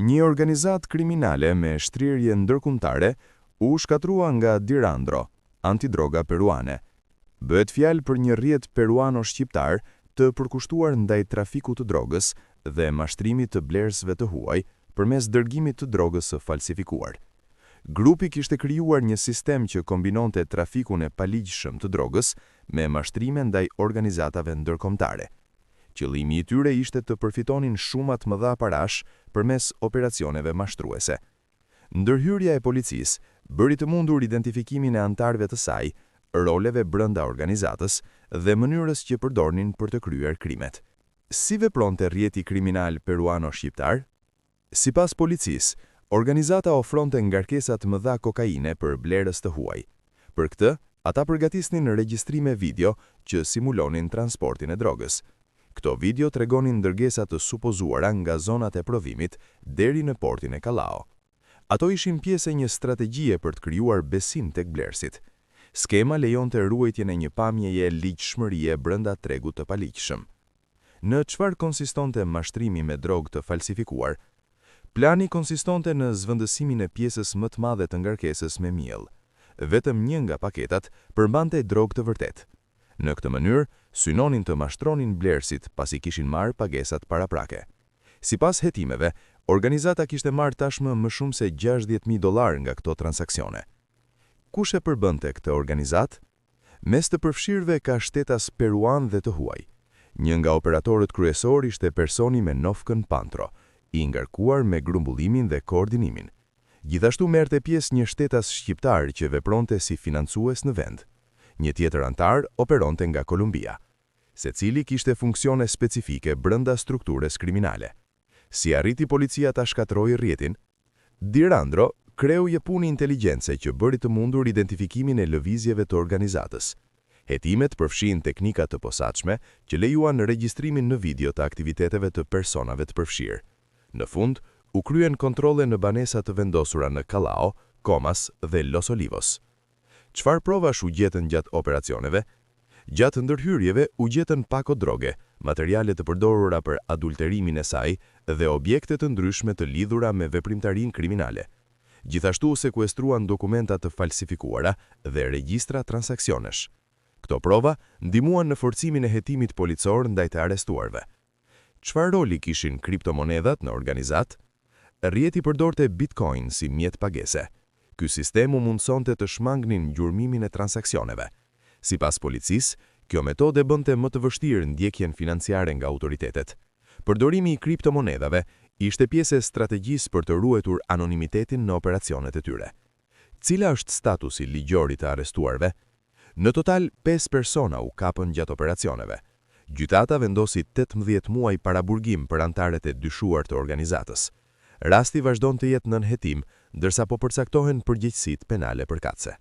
Një organizat kriminale me shtrirje ndërkombëtare u shkatrua nga Dirandro, antidroga peruane. Bëhet fjalë për një rrjet peruano-shqiptar të përkushtuar ndaj trafikut të drogës dhe mashtrimit të blerësve të huaj përmes dërgimit të drogës së falsifikuar. Grupi kishte krijuar një sistem që kombinonte trafikun e paligjshëm të drogës me mashtrime ndaj organizatave ndërkombëtare. Qëllimi i tyre ishte të përfitonin shuma të mëdha parash përmes operacioneve mashtruese. Ndërhyrja e policisë bëri të mundur identifikimin e antarëve të saj, roleve brenda organizatës dhe mënyrës që përdornin për të kryer krimet. Si vepronte rrjeti kriminal peruano-shqiptar? Sipas policisë, organizata ofronte ngarkesa të mëdha kokaine për blerës të huaj. Për këtë, ata përgatisnin regjistrime video që simulonin transportin e drogës. Këto video tregonin ndërgesa të supozuara nga zonat e provimit deri në portin e Callao. Ato ishin pjesë e një strategjie për të krijuar besim tek blerësit. Skema lejonte ruajtjen e një pamjeje ligjshmërie brenda tregut të paligjshëm. Në çfarë konsistonte mashtrimi me drogë të falsifikuar? Plani konsistonte në zvendësimin e pjesës më të madhe të ngarkesës me miell. Vetëm një nga paketat përmbante drogë të vërtetë. Në këtë mënyrë, synonin të mashtronin blerësit pasi kishin marrë pagesat paraprake. Sipas hetimeve, organizata kishte marrë tashmë më shumë se $60.000 nga këto transaksione. Kush e përbënte këtë organizat? Mes të përfshirëve ka shtetas peruan dhe të huaj. Një nga operatorët kryesor ishte personi me nofkën Pantro, i ngarkuar me grumbullimin dhe koordinimin. Gjithashtu merrte pjesë një shtetas shqiptar që vepronte si financues në vend. Një tjetër antar operonte nga Kolumbia. Secili kishte funksione specifike brenda strukturës kriminale. Si arriti policia ta shkatrojë rrjetin? Dirandro kreu një punë inteligjence që bëri të mundur identifikimin e lëvizjeve të organizatës. Hetimet përfshin teknika të posaçme që lejuan regjistrimin në video të aktiviteteve të personave të përfshirë. Në fund, u kryen kontrolle në banesa të vendosura në Callao, Comas dhe Los Olivos. Çfarë provash u gjetën gjatë operacioneve? Gjatë ndërhyrjeve u gjetën pako droge, materiale të përdorura për adulterimin e saj dhe objekte të ndryshme të lidhura me veprimtarinë kriminale. Gjithashtu u sekuestruan dokumenta të falsifikuara dhe regjistra transaksionesh. Këto prova ndihmuan në forcimin e hetimit policor ndaj të arrestuarve. Çfarë roli kishin kriptomonedhat në organizat? Rrjeti përdorte Bitcoin si mjet pagese. Ky sistem u mundsonte të shmangnin gjurmimin e transaksioneve. Sipas policisë, kjo metodë bënte më të vështirë ndjekjen financiare nga autoritetet. Përdorimi i kriptomonedhave ishte pjesë e strategjisë për të ruajtur anonimitetin në operacionet e tyre. Cila është statusi ligjor i të arrestuarve? Në total 5 persona u kapën gjatë operacioneve. Gjykata vendosi 18 muaj paraburgim për antarët e dyshuar të organizatës. Rasti vazhdon të jetë nën hetim, ndërsa po përcaktohen përgjegjësitë penale përkatëse.